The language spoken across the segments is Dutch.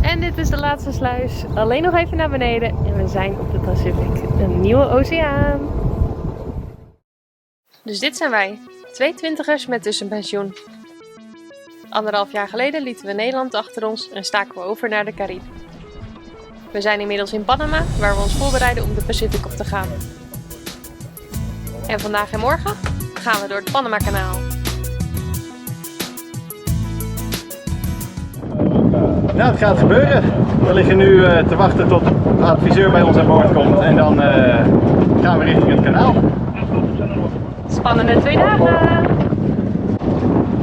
En dit is de laatste sluis. Alleen nog even naar beneden en we zijn op de Pacific. Een nieuwe oceaan. Dus dit zijn wij. 2 twintigers met tussenpensioen. 1,5 jaar geleden lieten we Nederland achter ons en staken we over naar de Cariben. We zijn inmiddels in Panama, waar we ons voorbereiden om de Pacific op te gaan. En vandaag en morgen gaan we door het Panama-kanaal. Nou, het gaat gebeuren. We liggen nu te wachten tot de adviseur bij ons aan boord komt en dan gaan we richting het kanaal. Spannende 2 dagen!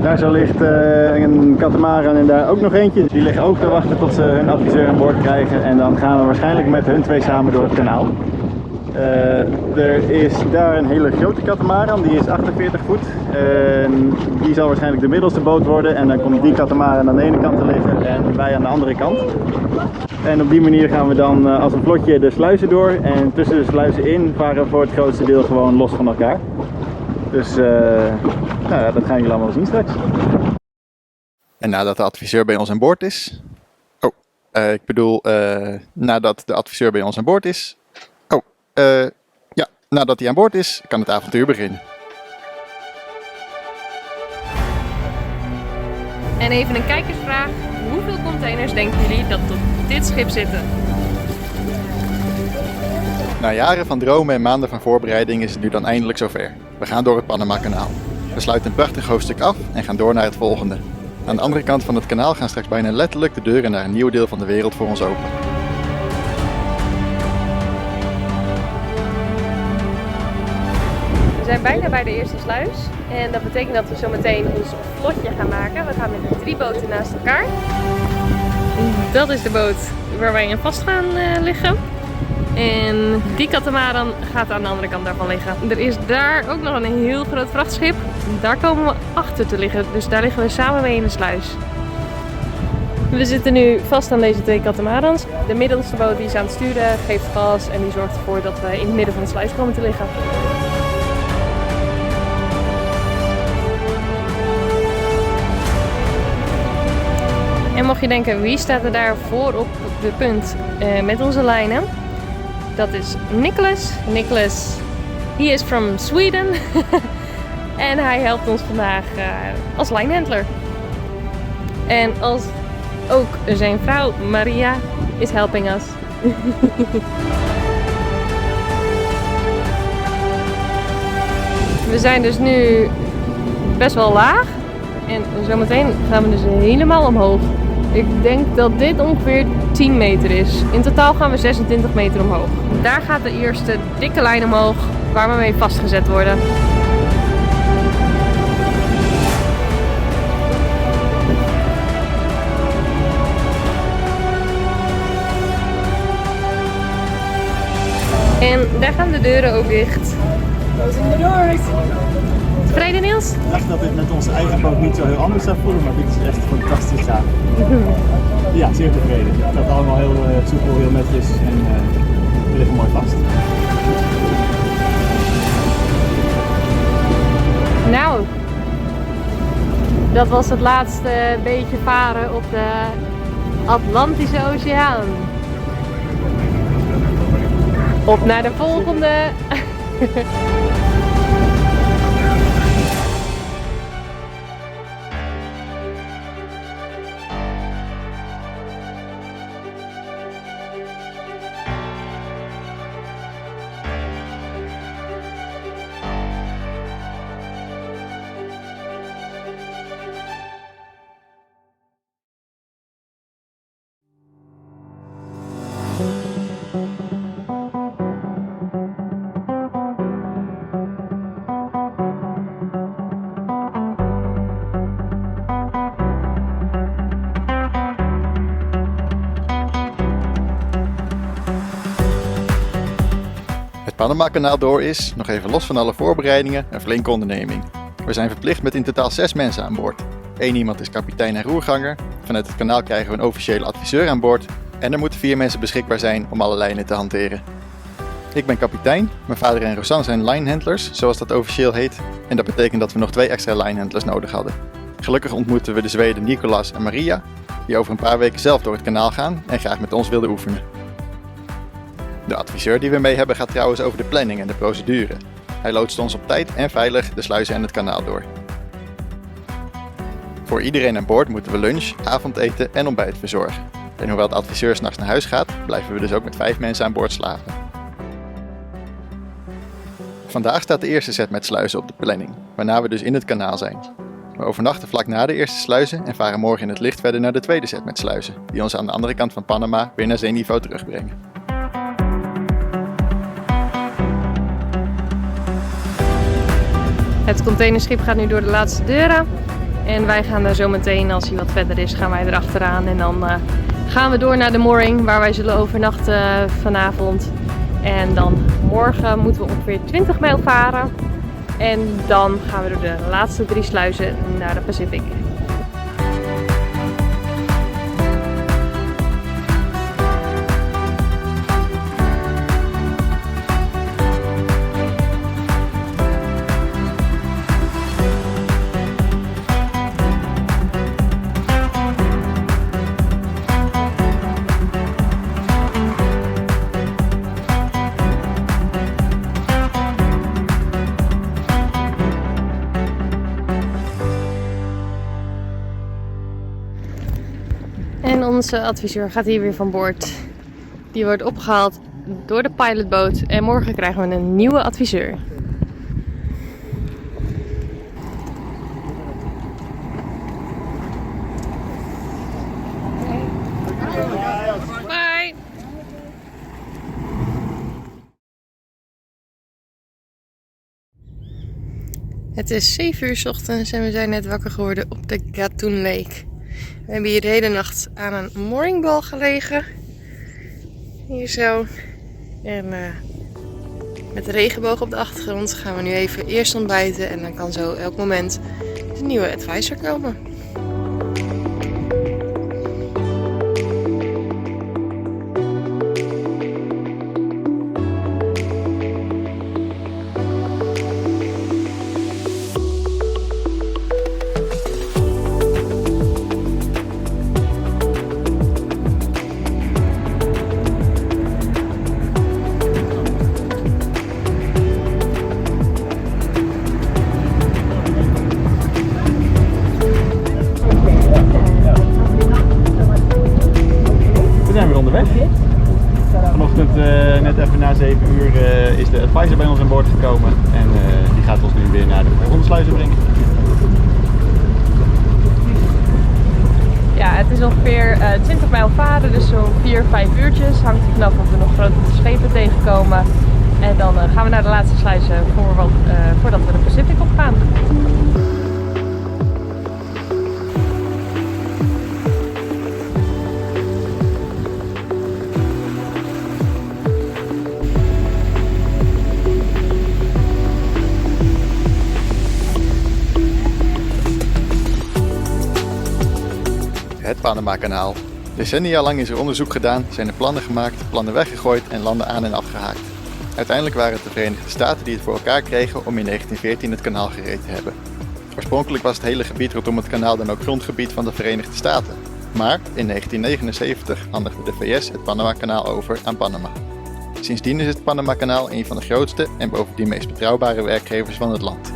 Daar zo ligt een katamaran en daar ook nog eentje. Die liggen ook te wachten tot ze hun adviseur aan boord krijgen en dan gaan we waarschijnlijk met hun 2 samen door het kanaal. Er is daar een hele grote katamaran, die is 48 voet. Die zal waarschijnlijk de middelste boot worden en dan komt die katamaran aan de ene kant te liggen en wij aan de andere kant. En op die manier gaan we dan als een vlotje de sluizen door en tussen de sluizen in varen we voor het grootste deel gewoon los van elkaar. Dus nou ja, dat gaan jullie allemaal zien straks. En nadat de adviseur bij ons aan boord is... nadat de adviseur bij ons aan boord is... nadat hij aan boord is, kan het avontuur beginnen. En even een kijkersvraag. Hoeveel containers denken jullie dat op dit schip zitten? Na jaren van dromen en maanden van voorbereiding is het nu dan eindelijk zover. We gaan door het Panama-kanaal. We sluiten een prachtig hoofdstuk af en gaan door naar het volgende. Aan de andere kant van het kanaal gaan straks bijna letterlijk de deuren naar een nieuw deel van de wereld voor ons open. We zijn bijna bij de eerste sluis en dat betekent dat we zo meteen ons vlotje gaan maken. We gaan met 3 boten naast elkaar. Dat is de boot waar wij in vast gaan liggen. En die katamaran gaat aan de andere kant daarvan liggen. Er is daar ook nog een heel groot vrachtschip. Daar komen we achter te liggen, dus daar liggen we samen mee in de sluis. We zitten nu vast aan deze 2 katamarans. De middelste boot die is aan het sturen, geeft gas en die zorgt ervoor dat we in het midden van de sluis komen te liggen. En mocht je denken, wie staat er daar voor op de punt met onze lijnen? Dat is Nicholas. Nicholas, he is from Sweden. En hij helpt ons vandaag als lijnhandler. En als ook zijn vrouw Maria is helping us. We zijn dus nu best wel laag. En zometeen gaan we dus helemaal omhoog. Ik denk dat dit ongeveer 10 meter is. In totaal gaan we 26 meter omhoog. Daar gaat de eerste dikke lijn omhoog waar we mee vastgezet worden. En daar gaan de deuren ook dicht. Closing the doors! Tevreden, Niels? Ik dacht dat dit met onze eigen boot niet zo heel anders zou voelen, maar dit is echt fantastisch gaaf. Ja, zeer tevreden. Het gaat allemaal heel soepel, heel netjes en we liggen mooi vast. Nou, dat was het laatste beetje varen op de Atlantische Oceaan. Op naar de volgende! Het Panama-kanaal door is, nog even los van alle voorbereidingen, een flinke onderneming. We zijn verplicht met in totaal 6 mensen aan boord. 1 iemand is kapitein en roerganger, vanuit het kanaal krijgen we een officiële adviseur aan boord en er moeten 4 mensen beschikbaar zijn om alle lijnen te hanteren. Ik ben kapitein, mijn vader en Rosanne zijn linehandlers, zoals dat officieel heet, en dat betekent dat we nog 2 extra linehandlers nodig hadden. Gelukkig ontmoeten we de Zweden Nicolas en Maria, die over een paar weken zelf door het kanaal gaan en graag met ons wilden oefenen. De adviseur die we mee hebben gaat trouwens over de planning en de procedure. Hij loodst ons op tijd en veilig de sluizen en het kanaal door. Voor iedereen aan boord moeten we lunch, avondeten en ontbijt verzorgen. En hoewel de adviseur 's nachts naar huis gaat, blijven we dus ook met 5 mensen aan boord slapen. Vandaag staat de eerste set met sluizen op de planning, waarna we dus in het kanaal zijn. We overnachten vlak na de eerste sluizen en varen morgen in het licht verder naar de tweede set met sluizen, die ons aan de andere kant van Panama weer naar zeeniveau terugbrengen. Het containerschip gaat nu door de laatste deuren. En wij gaan daar zo meteen, als hij wat verder is, gaan wij erachteraan. En dan gaan we door naar de mooring, waar wij zullen overnachten vanavond. En dan morgen moeten we ongeveer 20 mijl varen. En dan gaan we door de laatste 3 sluizen naar de Pacific. En onze adviseur gaat hier weer van boord. Die wordt opgehaald door de pilotboot en morgen krijgen we een nieuwe adviseur. Bye! Het is 7 uur 's ochtends en we zijn net wakker geworden op de Gatun Lake. We hebben hier de hele nacht aan een mooringbal gelegen. Hier zo. En met de regenboog op de achtergrond gaan we nu even eerst ontbijten. En dan kan zo elk moment de nieuwe advisor komen. Vanochtend net even na 7 uur is de advisor bij ons aan boord gekomen en die gaat ons nu weer naar de volgende sluizen brengen. Ja, het is ongeveer 20 mijl varen, dus zo'n 4-5 uurtjes. Hangt er vanaf of we nog grote schepen tegenkomen. En dan gaan we naar de laatste sluizen voordat we de Pacific opgaan. Het Panama-kanaal. Decennia lang is er onderzoek gedaan, zijn er plannen gemaakt, plannen weggegooid en landen aan- en afgehaakt. Uiteindelijk waren het de Verenigde Staten die het voor elkaar kregen om in 1914 het kanaal gereed te hebben. Oorspronkelijk was het hele gebied rondom het kanaal dan ook grondgebied van de Verenigde Staten. Maar in 1979 handigde de VS het Panama-kanaal over aan Panama. Sindsdien is het Panama-kanaal een van de grootste en bovendien meest betrouwbare werkgevers van het land.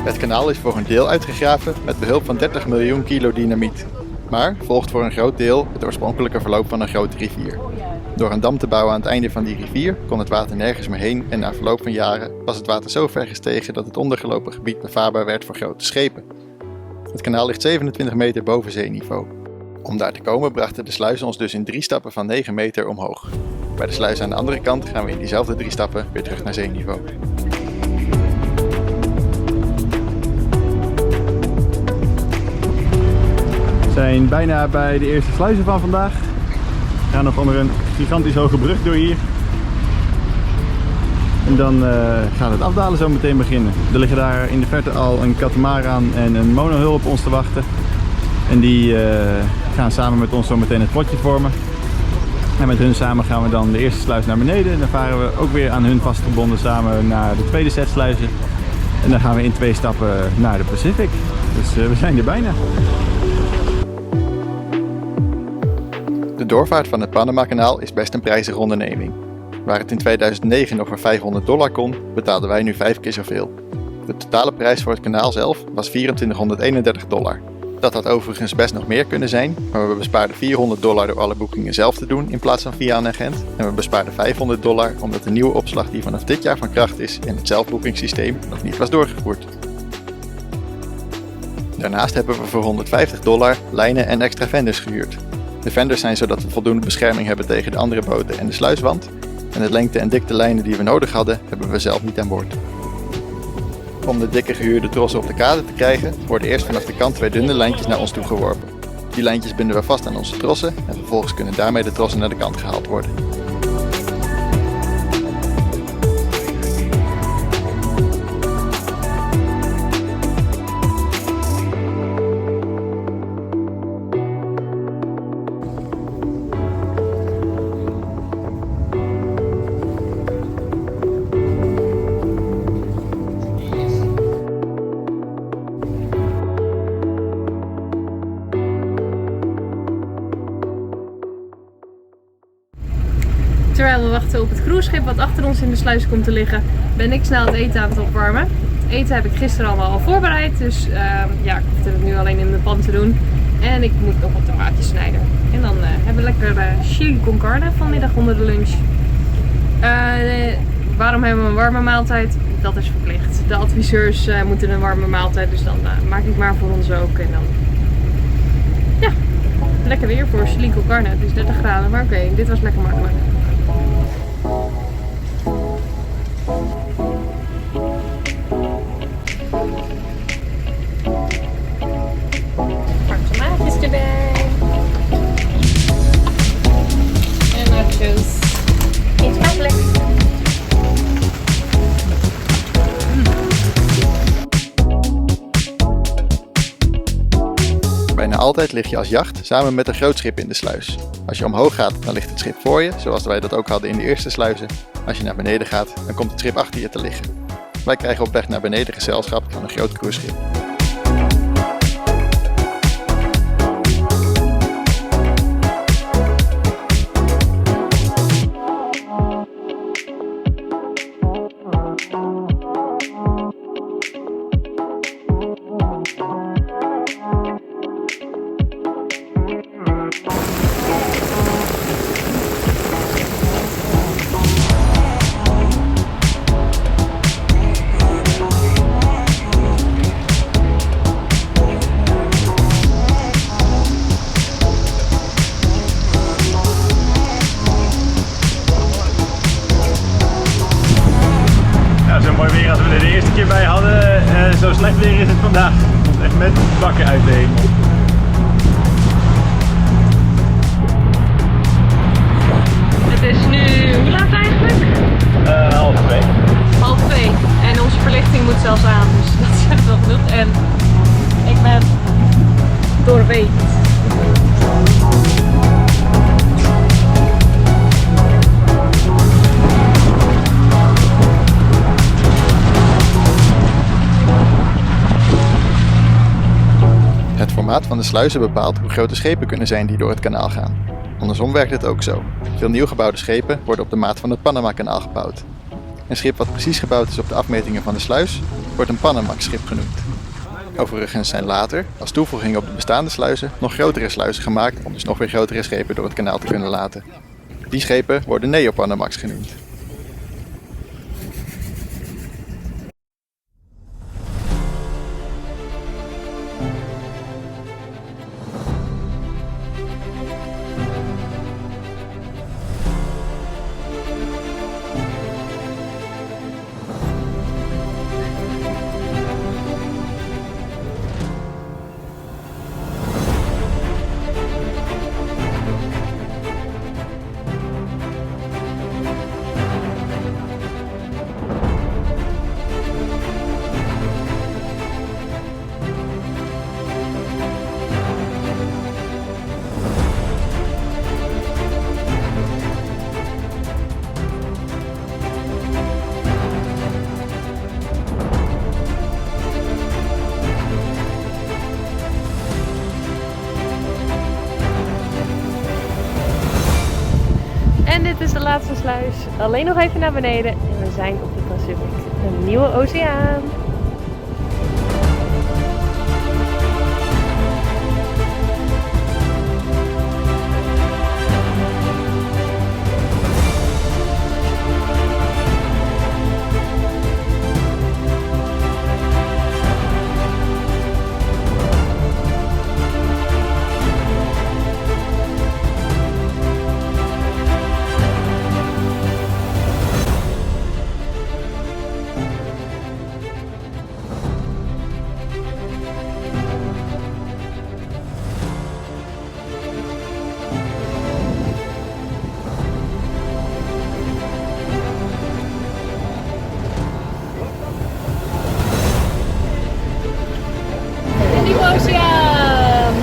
Het kanaal is voor een deel uitgegraven met behulp van 30 miljoen kilo dynamiet. Maar volgt voor een groot deel het oorspronkelijke verloop van een grote rivier. Door een dam te bouwen aan het einde van die rivier kon het water nergens meer heen en na verloop van jaren was het water zo ver gestegen dat het ondergelopen gebied bevaarbaar werd voor grote schepen. Het kanaal ligt 27 meter boven zeeniveau. Om daar te komen brachten de sluizen ons dus in 3 stappen van 9 meter omhoog. Bij de sluizen aan de andere kant gaan we in diezelfde 3 stappen weer terug naar zeeniveau. We zijn bijna bij de eerste sluizen van vandaag. We gaan nog onder een gigantisch hoge brug door hier. En dan gaat het afdalen zo meteen beginnen. Er liggen daar in de verte al een katamaran en een monohull op ons te wachten. En die gaan samen met ons zo meteen het plotje vormen. En met hun samen gaan we dan de eerste sluis naar beneden. En dan varen we ook weer aan hun vastgebonden samen naar de tweede set sluizen. En dan gaan we in 2 stappen naar de Pacific. Dus we zijn er bijna. De doorvaart van het Panama-kanaal is best een prijzige onderneming. Waar het in 2009 nog voor $500 kon, betaalden wij nu 5 keer zoveel. De totale prijs voor het kanaal zelf was $2431. Dat had overigens best nog meer kunnen zijn, maar we bespaarden $400 door alle boekingen zelf te doen in plaats van via een agent. En we bespaarden $500 omdat de nieuwe opslag die vanaf dit jaar van kracht is in het zelfboekingssysteem nog niet was doorgevoerd. Daarnaast hebben we voor $150 lijnen en extra vendors gehuurd. De vendors zijn zodat we voldoende bescherming hebben tegen de andere boten en de sluiswand. En de lengte en dikte lijnen die we nodig hadden, hebben we zelf niet aan boord. Om de dikke gehuurde trossen op de kade te krijgen, worden eerst vanaf de kant 2 dunne lijntjes naar ons toe geworpen. Die lijntjes binden we vast aan onze trossen en vervolgens kunnen daarmee de trossen naar de kant gehaald worden. Terwijl we wachten op het cruiseschip wat achter ons in de sluis komt te liggen, ben ik snel het eten aan het opwarmen. Het eten heb ik gisteren allemaal al voorbereid, dus ja, ik hoef het nu alleen in de pan te doen. En ik moet nog wat tomaatjes snijden. En dan hebben we lekker chili con carne vanmiddag onder de lunch. Waarom hebben we een warme maaltijd? Dat is verplicht. De adviseurs moeten een warme maaltijd, dus dan maak ik maar voor ons ook. En dan, ja, lekker weer voor chili con carne. Het is 30 graden, maar oké, dit was lekker makkelijk. Pak tomaatjes erbij. En nachos. Eet smakelijk. Bijna altijd lig je als jacht samen met een groot schip in de sluis. Als je omhoog gaat, dan ligt het schip voor je, zoals wij dat ook hadden in de eerste sluizen. Als je naar beneden gaat, dan komt het schip achter je te liggen. Wij krijgen op weg naar beneden gezelschap van een groot cruiseschip. Zo mooi weer als we er de eerste keer bij hadden. Zo slecht weer is het vandaag. Het komt echt met bakken uit de hemel. Het is nu, hoe laat eigenlijk? 1:30. 1:30. En onze verlichting moet zelfs aan, dus dat zegt wel genoeg. En ik ben doorweekt. Het formaat van de sluizen bepaalt hoe grote schepen kunnen zijn die door het kanaal gaan. Andersom werkt het ook zo. Veel nieuw gebouwde schepen worden op de maat van het Panama-kanaal gebouwd. Een schip wat precies gebouwd is op de afmetingen van de sluis, wordt een Panamax-schip genoemd. Overigens zijn later, als toevoeging op de bestaande sluizen, nog grotere sluizen gemaakt om dus nog weer grotere schepen door het kanaal te kunnen laten. Die schepen worden Neo-Panamax genoemd. sluis alleen nog even naar beneden en we zijn op de Pacific, een nieuwe oceaan. Oceaan!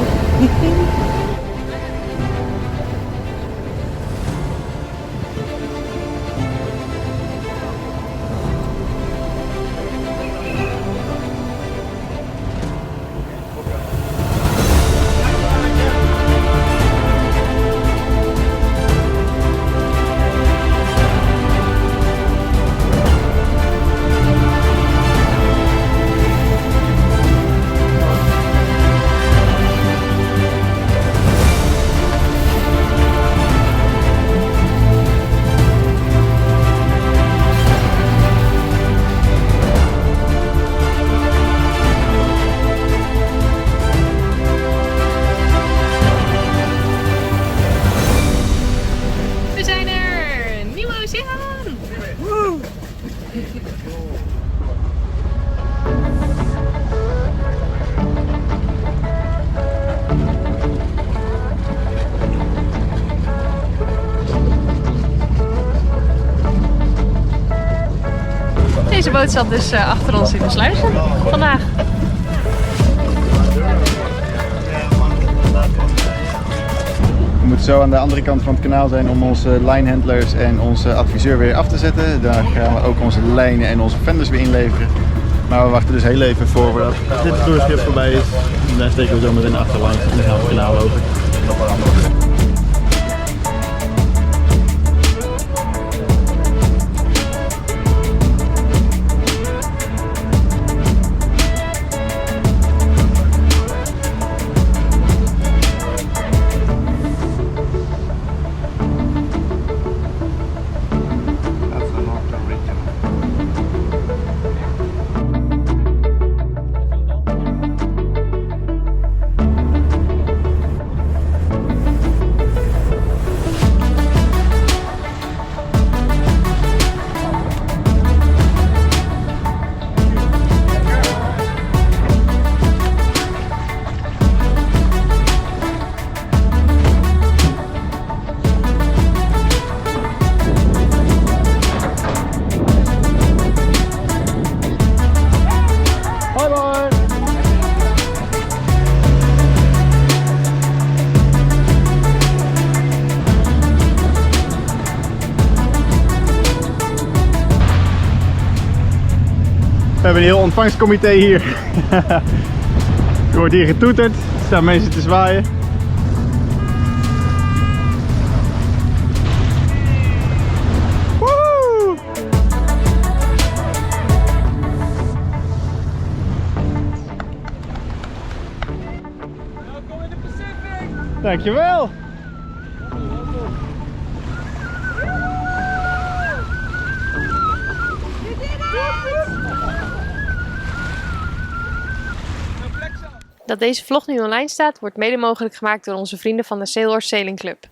Deze boot zat dus achter ons in de sluis vandaag. We moeten zo aan de andere kant van het kanaal zijn om onze lijnhandlers en onze adviseur weer af te zetten. Daar gaan we ook onze lijnen en onze vendors weer inleveren. Maar we wachten dus heel even voordat dit cruiseschip voorbij is. En daar steken we zo meteen achterlangs en dan gaan we het kanaal over. We hebben een heel ontvangstcomité hier. Er wordt hier getoeterd, er staan mensen te zwaaien. Woehoe! Welkom in de Pacific! Dankjewel! Dat deze vlog nu online staat, wordt mede mogelijk gemaakt door onze vrienden van de Sailhorse Sailing Club.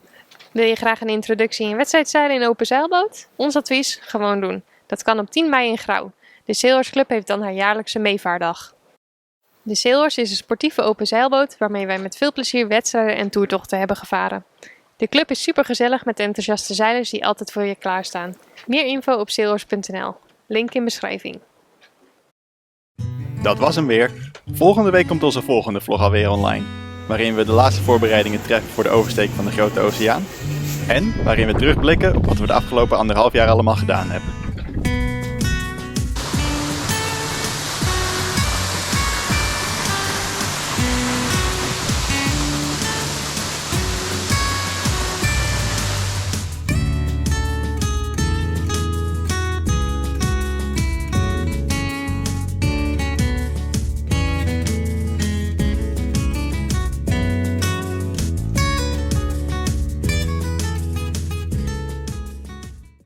Wil je graag een introductie in wedstrijdzeilen in open zeilboot? Ons advies? Gewoon doen. Dat kan op 10 mei in Grauw. De Sailhorse Club heeft dan haar jaarlijkse meevaardag. De Sailhorse is een sportieve open zeilboot waarmee wij met veel plezier wedstrijden en toertochten hebben gevaren. De club is super gezellig met enthousiaste zeilers die altijd voor je klaarstaan. Meer info op sailhorse.nl. Link in beschrijving. Dat was hem weer. Volgende week komt onze volgende vlog alweer online. Waarin we de laatste voorbereidingen treffen voor de oversteek van de Grote Oceaan. En waarin we terugblikken op wat we de afgelopen 1,5 jaar allemaal gedaan hebben.